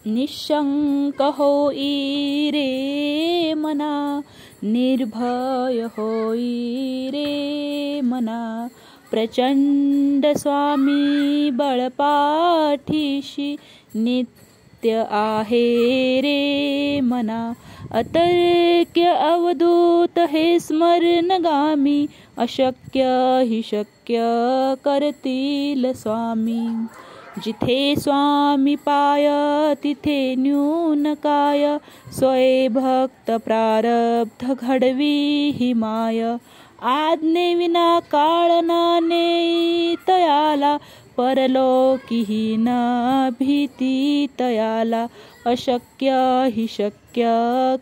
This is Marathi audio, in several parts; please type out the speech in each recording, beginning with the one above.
निशंक होई रे मना, निर्भय होई रे मना, प्रचंड स्वामी बळपाठीशी नित्य आहे रे मना। अतर्क्य अवधूत हे स्मरणगामी, अशक्य हि शक्य करतील स्वामी। जिथे स्वामी पाय तिथे न्यून काय, स्वये भक्त प्रारब्ध घडवी ही माय। आज्ञेविना काळ ना नेई तयाला, परलोकीही न भीती तयाला। अशक्य हि शक्य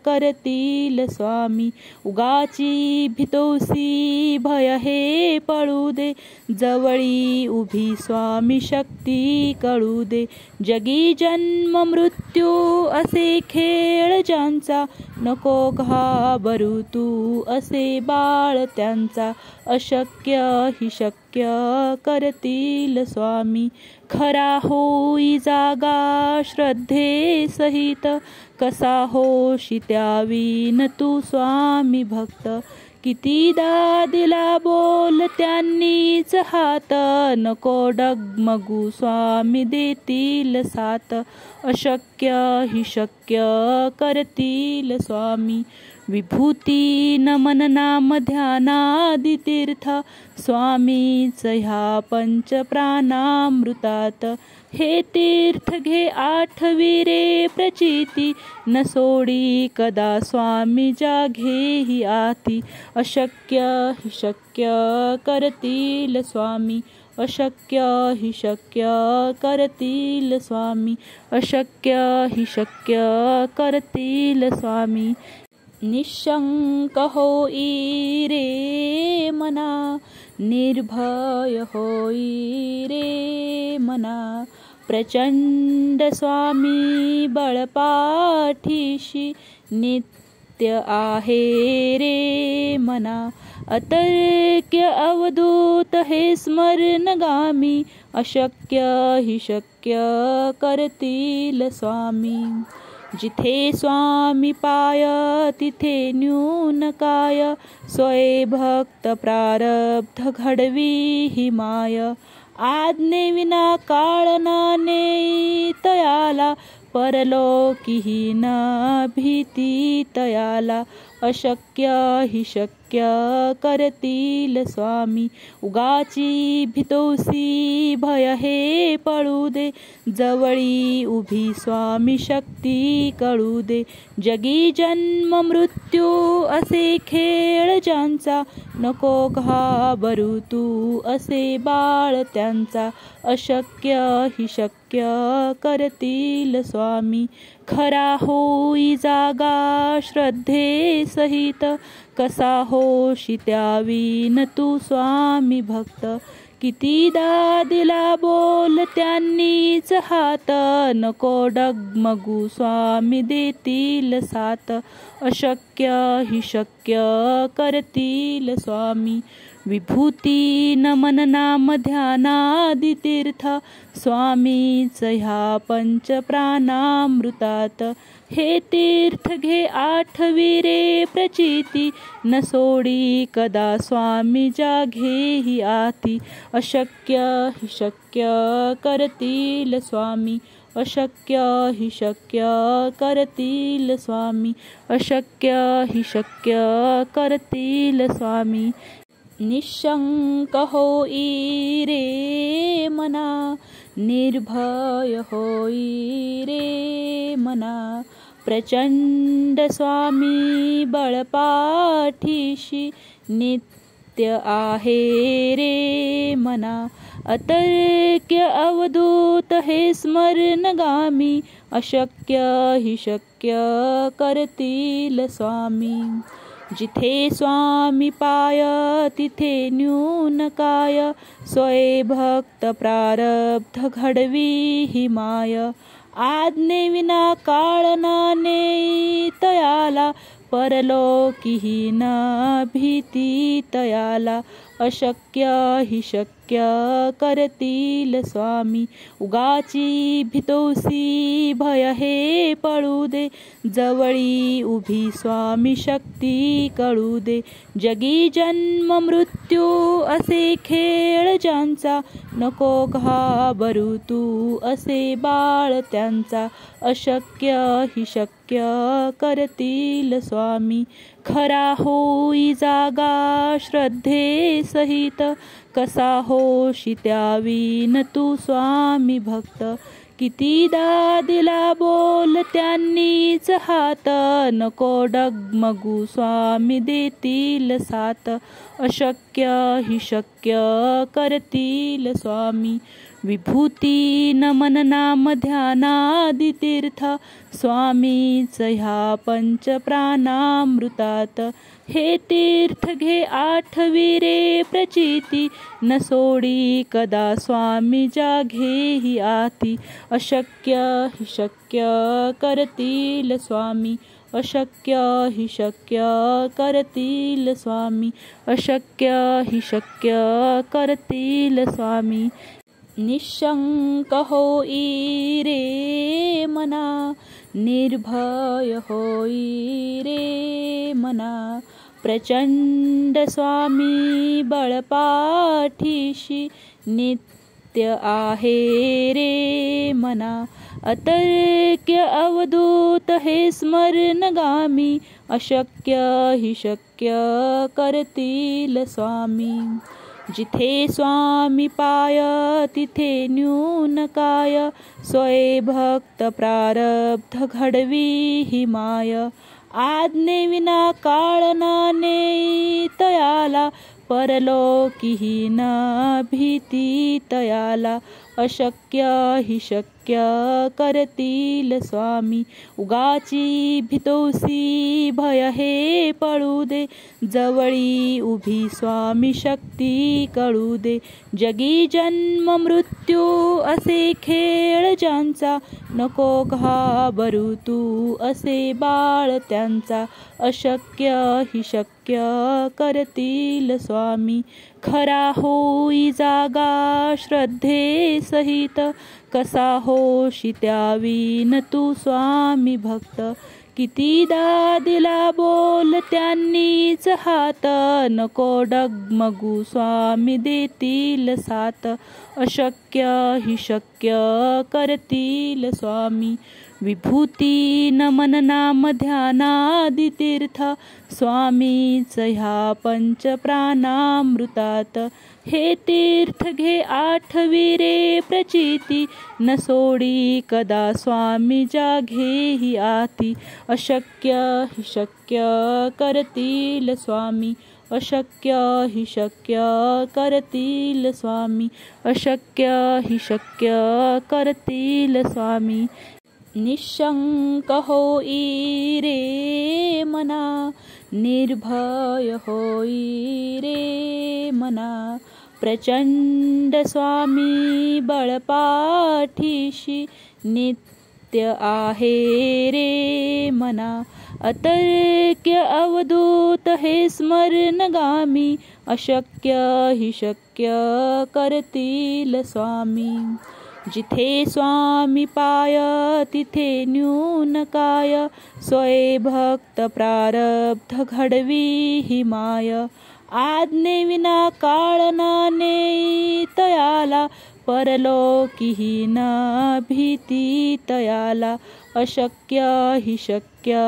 करतील स्वामी। उगाची भीतोसी भय हे पळू दे, जवळी उभी स्वामी शक्ती कळू दे। जगी जन्म मृत्यू असे खेळ ज्यांचा, नको घाबरू तू असे बाळ त्यांचा। अशक्य हि शक्य करतील स्वामी। खरा होई जागा श्रद्धे सहित, कसा होशी त्यावीन तू स्वामी भक्त। कितीदा दिला बोल त्यांनीच हात, नको डगमगू स्वामी देतील साथ। अशक्य हि शक्य करतील स्वामी। विभूती नमन नाम ध्यानादि तीर्थ, स्वामीच ह्या पंच प्राणामृतात। हे तीर्थ घे आठवी रे प्रचिती, न सोडी कदा स्वामी जाघेही आती। अशक्य हि शक्य करतील स्वामी। अशक्य हि शक्य करतील स्वामी। अशक्य हि शक्य करतील स्वामी। निशंक होई रे मना, निर्भय होई रे मना, प्रचंड स्वामी बळपाठीशी नित्य आहे रे मना। अतर्क्य अवधूत हे स्मरणगामी, अशक्य हि शक्य करतील स्वामी। जिथे स्वामी पाय तिथे न्यून काय, स्वये भक्त प्रारब्ध घडवी ही माय। आज्ञेविना काळ ना नेई तयाला, परलोकीही न भीती तयाला। अशक्य हि शक्य करतील स्वामी। उगाची भीतोसी भय हे पळू दे, जवळी उभी स्वामी शक्ती कळू दे। जगी जन्म मृत्यू असे खेळ ज्यांचा, नको घाबरू तू असे बाळ त्यांचा। अशक्य हि शक्य करतील स्वामी। खरा होई जागा श्रद्धे सहित, कसा होशी त्यावीन तू स्वामी भक्त। कितीदा दिला बोल त्यांनीच हात, नको डगमगू स्वामी देतील साथ। अशक्य हि शक्य करतील स्वामी। विभूती नमन नाम ध्यानादि तीर्थ, स्वामीच ह्या पंच प्राणामृतात। हे तीर्थ घे आठवी रे प्रचिती, न सोडी कदा स्वामी जाघेही आती। अशक्य हि शक्य करतील स्वामी। अशक्य हि शक्य करतील स्वामी। अशक्य हि शक्य करतील स्वामी। निशंक होई रे मना, निर्भय होई रे मना, प्रचंड स्वामी बळपाठीशी नित्य आहे रे मना। अतर्क्य अवधूत हे स्मरणगामी, अशक्य हि शक्य करतील स्वामी। जिथे स्वामी पाय तिथे न्यून काय, स्वये भक्त प्रारब्ध घडवी ही माय। आज्ञेविना काळ ना नेई तयाला, परलोकीही न भीती तयाला। अशक्य हि शक्य अशक्य करतील स्वामी. उगाची भितोसी भय हे पळू दे, जवळी उभी स्वामी शक्ती कळू दे. जगी जन्म मृत्यू असे खेळ ज्यांचा, नको घाबरू तू असे बाळ त्यांचा. अशक्य ही शक्य करतील स्वामी. खरा होई जागा श्रद्धे सहित, कसा होशी त्यावीन तू स्वामी भक्त. कितीदा दिला बोल त्यांनीच हात, नको डगमगू स्वामी देतील साथ. अशक्य ही शक्य करतील स्वामी. विभूती नमन नाम ध्यानादि तीर्थ, स्वामीच ह्या पंचप्राणामृतात. हे तीर्थ घे आठवी रे प्रचिती, न सोडी कदा स्वामी जाघेही आती. अशक्य ही शक्य करतील स्वामी. अशक्य ही शक्य करतील स्वामी. अशक्य ही शक्य करतील स्वामी. निशंक होई रे मना, निर्भय होई रे मना. प्रचंड स्वामी बळपाठीशी, नित्य आहे रे मना. अतर्क्य अवधूत हे स्मरणगामी, अशक्य ही शक्य करतील स्वामी. जिथे स्वामी पाय तिथे न्यून काय, स्वये भक्त प्रारब्ध घडवी ही माय. आज्ञे विना काळनाने तयाला, परलोकीही न भीती तयाला. अशक्य ही शक्य करतील स्वामी. उगाची भितोसी भय हे पळू दे, जवळी उभी स्वामी शक्ती कळू दे. जगी जन्म मृत्यू असे खेळ ज्यांचा, नको घाबरू तू असे बाळ त्यांचा. अशक्य ही शक्य करतील स्वामी. खरा होई जागा श्रद्धे सहित, कसा होशी त्यावीन तू स्वामी भक्त. कितीदा दिला बोल त्यांनीच हात, नको डगमगू स्वामी देतील साथ. अशक्य ही शक्य करतील स्वामी. विभूती नमन नाम ध्यानादि तीर्थ, स्वामीच ह्या पंचप्राणामृतात. हे तीर्थ घे आठवी रे प्रचिती, न सोडी कदा स्वामी जाघेही आती. अशक्य ही शक्य करतील स्वामी. अशक्य ही शक्य करतील स्वामी. अशक्य ही शक्य करतील स्वामी. निशंक होई रे मना, निर्भय होई रे मना. प्रचंड स्वामी बळपाठीशी, नित्य आहे रे मना. अतर्क्य अवधूत हे स्मरणगामी, अशक्य ही शक्य करतील स्वामी. जिथे स्वामी पाय तिथे न्यून काय, स्वये भक्त प्रारब्ध घडवी ही माय. आज्ञे विना काळनाने तयाला, परलोकीही न भीती तयाला. अशक्य ही शक्य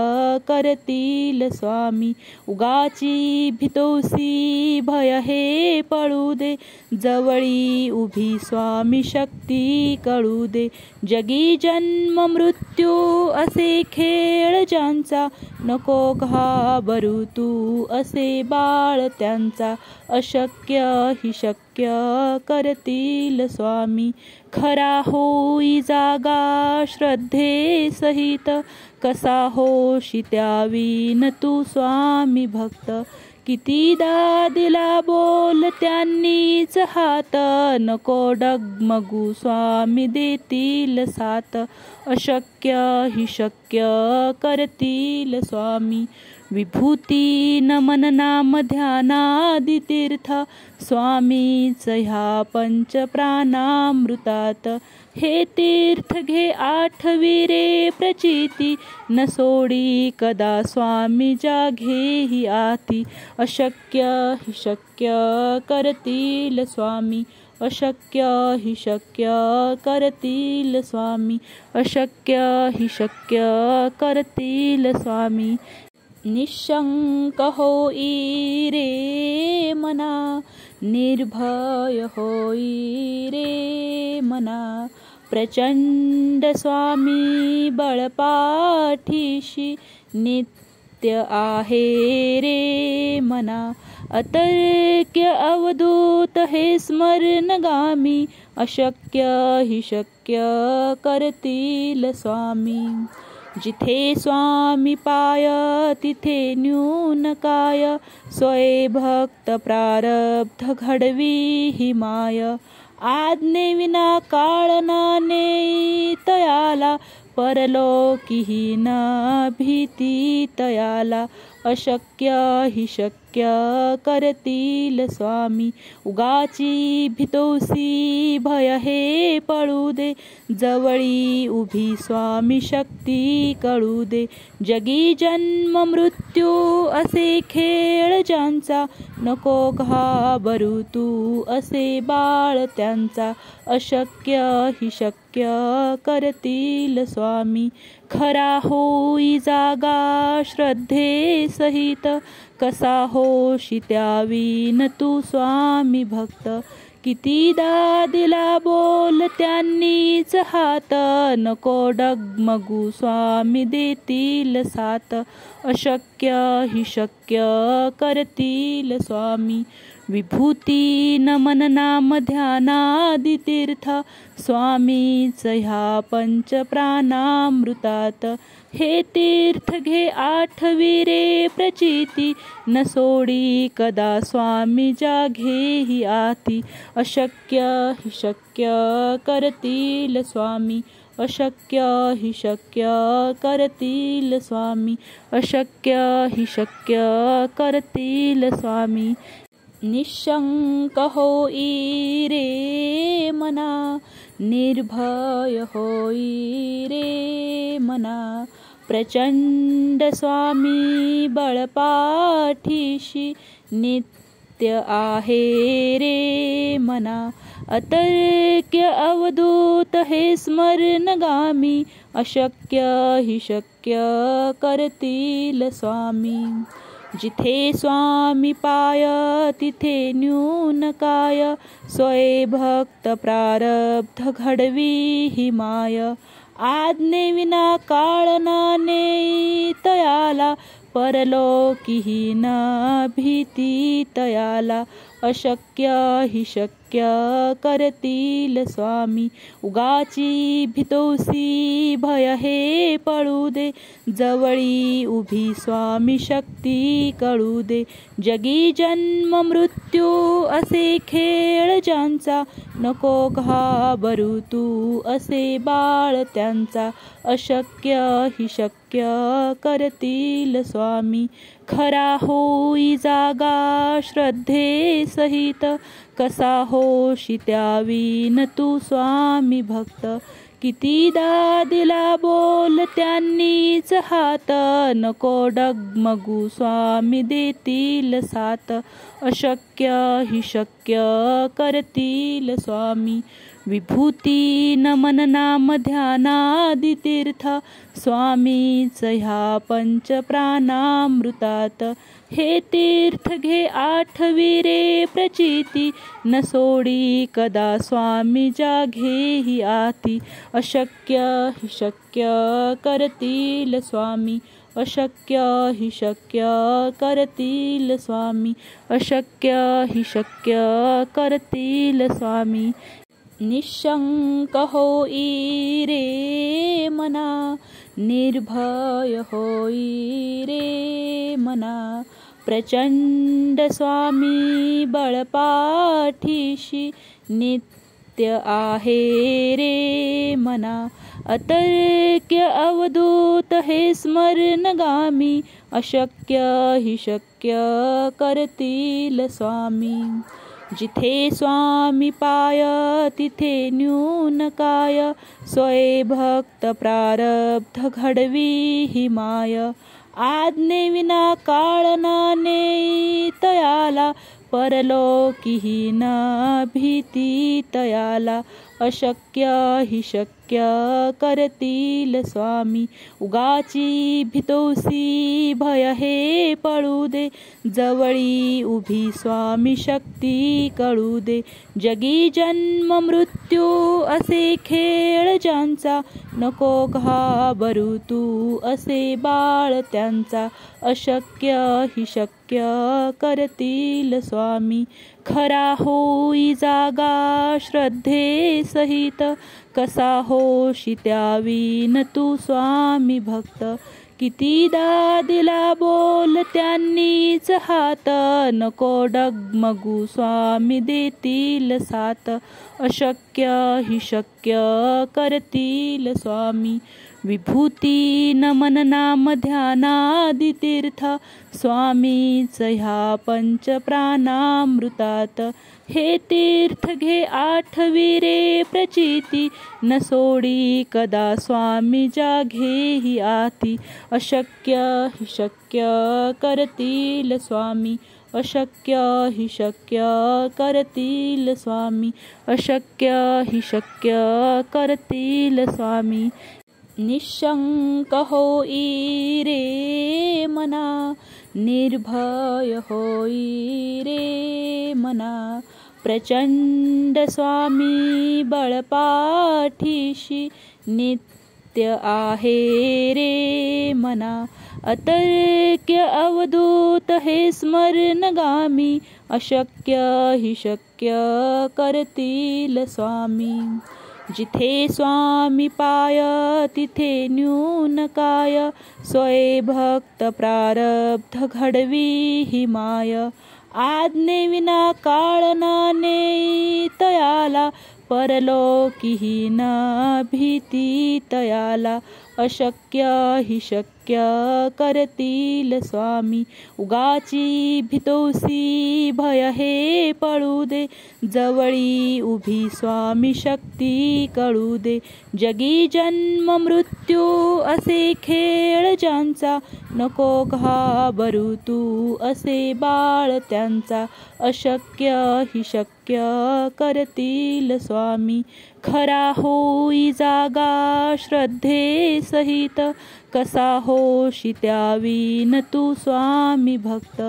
करतील स्वामी. उगाची भितोसी भय हे पळू दे, जवळी उभी स्वामी शक्ती कळू दे. जगी जन्म मृत्यू असे खेळ ज्यांचा, नको घाबरू तू असे बाळ त्यांचा. अशक्य ही शक्य करतील स्वामी. खरा होई जागा श्रद्धे सहित, कसा होशी त्यावीन तू स्वामी भक्त. कितीदा दिला बोल त्यांनीच हात, नको डगमगू स्वामी देतील साथ. अशक्य अशक्य हि शक्य करतील स्वामी. विभूती नमन नाम ध्यानादि तीर्थ स्वामीच ह्या पंच प्राणामृतात. हे तीर्थ घे आठविरे प्रचिती न सोडी कदा स्वामी जाघेही आती. अशक्य हि शक्य करतील स्वामी. अशक्य हि शक्य करतील स्वामी. अशक्य हि शक्य करतील स्वामी. निशंक होई रे मना निर्भय होई रे मना. प्रचंड स्वामी बळपाठीशी नित्य आहे रे मना. अतर्क्य अवधूत हे स्मरणगामी. अशक्य हि शक्य करतील स्वामी. जिथे स्वामी पाय तिथे न्यून काय. स्वये भक्त प्रारब्ध घडवी ही माय. आज्ञे विना काळ नाने तयाला. परलोकीही न भीती तयाला. अशक्य हि शक्य करतील स्वामी. उगाची भितोसी भय हे पळू दे. जवळी उभी स्वामी शक्ती कळू दे. जगी जन्म मृत्यू असे खेळ ज्यांचा. नको घाबरू तू असे बाळ त्यांचा. अशक्य हि शक्य करतील स्वामी. खरा होई जागा श्रद्धे सहित. कसा होशी त्यावीन तू स्वामी भक्त. कितीदा दिला बोल त्यांनीच हात. नको डगमगू स्वामी देतील साथ. अशक्य हि शक्य करतील स्वामी. विभूती नमन नाम ध्यानादि तीर्थ स्वामीच ह्या पंच प्राणामृतात. हे तीर्थ घे आठविरे प्रचिती न सोडी कदा स्वामी जाघेही आती. अशक्य हि शक्य करतील स्वामी. अशक्य हि शक्य करतील स्वामी. अशक्य हि शक्य करतील स्वामी. निशंक होई रे मना निर्भय होई रे मना. प्रचंड स्वामी बळपाठीशी नित्य आहे रे मना. अतर्क्य अवधूत हे स्मरणगामी. अशक्य हि शक्य करतील स्वामी. जिथे स्वामी पाय तिथे न्यून काय. स्वये भक्त प्रारब्ध घडवी ही माय. आज्ञे विना काळ नाने तयाला. परलोकीही न भीती तयाला. अशक्य हि शक्य करतील स्वामी. उगाची भितोसी भय हे पळू दे. जवळी उभी स्वामी शक्ती कळू दे. जगी जन्म मृत्यू असे खेळ ज्यांचा. नको घाबरू तू असे बाळ त्यांचा. अशक्य हि शक्य करतील स्वामी. खरा होई जागा श्रद्धे सहित. कसा होशी त्यावीन तू स्वामी भक्त. कितीदा दिला बोल त्यांनीच हात. नको डगमगू स्वामी देतील साथ. अशक्य हि शक्य करतील स्वामी. विभूती नमन नाम ध्यानादि तीर्थ स्वामीच ह्या पंच प्राणामृतात. हे तीर्थ घे आठविरे प्रचिती न सोडी कदा स्वामी जाघेही आती. अशक्य हि शक्य करतील स्वामी. अशक्य हि शक्य करतील स्वामी. अशक्य हि शक्य करतील स्वामी. निशंक होई रे मना निर्भय होई रे मना. प्रचंड स्वामी बळपाठीशी नित्य आहे रे मना. अतर्क्य अवधूत हे स्मरणगामी अशक्य हि शक्य करतील स्वामी. जिथे स्वामी पाय तिथे न्यून काय स्वये भक्त प्रारब्ध घडवी ही माय. आज्ञेविना काळनाने तयाला परलोकीही न भीती तयाला. अशक्य हि शक्य करतील स्वामी. उगाची भितोसी भय हे पळू दे जवळी उभी स्वामी शक्ती कळू दे. जगी जन्म मृत्यू असे खेळ ज्यांचा नको घाबरू तू असे बाळ त्यांचा. अशक्य हि शक्य करतील स्वामी. खरा होई जागा श्रद्धे सहित कसा होशी त्यावीन तू स्वामी भक्त. कितीदा दिला बोल त्यांनीच हात नको डगमगू स्वामी देतील साथ. अशक्य हि शक्य करतील स्वामी. विभूती नमन नाम ध्यानादि तीर्थ स्वामीच ह्या पंच प्राणामृतात. हे तीर्थ घे आठवी रे प्रचिती न सोडी कदा स्वामी जाघेही आती. अशक्य हि शक्य करतील स्वामी. अशक्य हि शक्य करतील स्वामी. अशक्य हि शक्य करतील स्वामी. निशंक होई रे मना निर्भय होई रे मना. प्रचंड स्वामी बळपाठीशी नित्य आहे रे मना. अतर्क्य अवधूत हे स्मरणगामी अशक्य हि शक्य करतील स्वामी. जिथे स्वामी पाय तिथे न्यून काय स्वये भक्त प्रारब्ध घडवी ही माय. आज्ञेविना काळनाने तयाला परलोकीही न भीती तयाला. अशक्य हि शक्य करतील स्वामी. उगाची भितोसी भय हे पळू दे जवळी उभी स्वामी शक्ती कळू दे. जगी जन्म मृत्यू असे खेळ ज्यांचा नको घाबरू तू असे बाळ त्यांचा. अशक्य हि शक्य करतील स्वामी. खरा होई जागा श्रद्धे सहित कसा होशी त्यावीन तू स्वामी भक्त.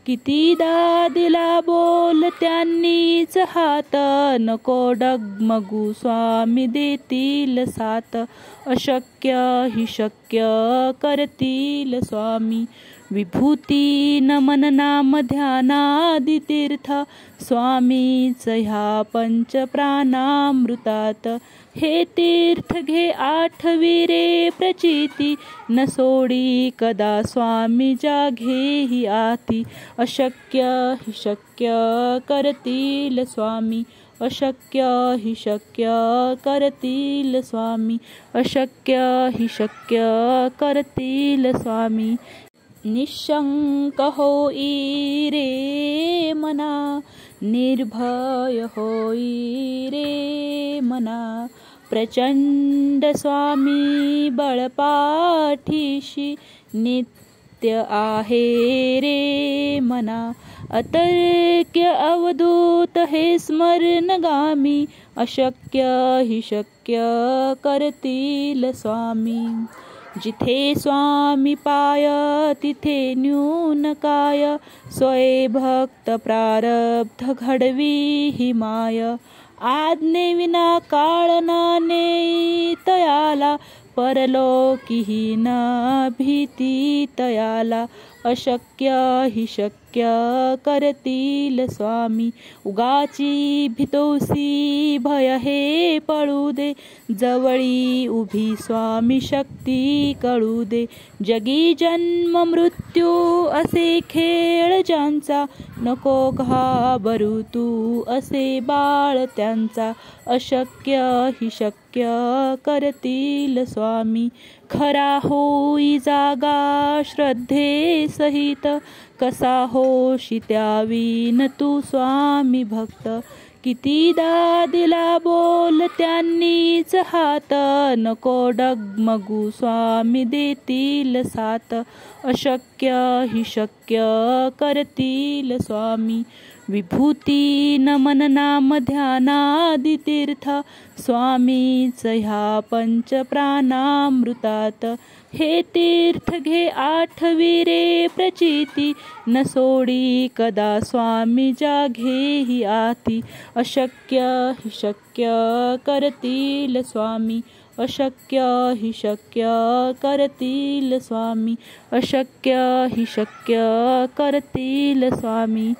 कितीदा दिला बोल त्यांनीच हात नको डगमगू स्वामी देतील साथ. अशक्य हि शक्य करतील स्वामी. विभूती नमन नाम ध्यानादि तीर्थ स्वामीच ह्या पंच प्राणामृतात. हे तीर्थ घे आठवी रे प्रचिती न सोडी कदा स्वामी जाघेही आती. अशक्य हि शक्य करतील स्वामी. अशक्य हि शक्य करतील स्वामी. अशक्य हि शक्य करतील स्वामी. निशंक होई रे मना निर्भय होई रे मना. प्रचंड स्वामी बळपाठीशी नित्य आहे रे मना. अतर्क्य अवधूत हे स्मरणगामी अशक्य हि शक्य करतील स्वामी. जिथे स्वामी पाय तिथे न्यून काय स्वये भक्त प्रारब्ध घडवी ही माय. आज्ञेविना काळनाने तयाला परलोकीही न भीती तयाला. अशक्य हि शक्य करतील स्वामी. उगाची भितोसी भय हे पळू दे, जवळी उभी स्वामी शक्ती कळू दे. जगी जन्म मृत्यू असे खेळ ज्यांचा, नको घाबरू तू असे बाळ त्यांचा. अशक्य हि शक्य करतील स्वामी. खरा होई जागा श्रद्धे सहित, कसा होशी त्यावीन तू स्वामी भक्त. कितीदा दिला बोल त्यांनीच हात, नको डगमगू स्वामी देतील साथ. अशक्य हि शक्य करतील स्वामी. विभूती नमन नाम ध्यानादि तीर्थ, स्वामीच ह्या पंच प्राणामृतात. हे तीर्थ घे आठविरे प्रचिती, न सोडी कदा स्वामी जाघेही आती. अशक्य हि शक्य करतील स्वामी. अशक्य हि शक्य करतील स्वामी. अशक्य हि शक्य करतील स्वामी.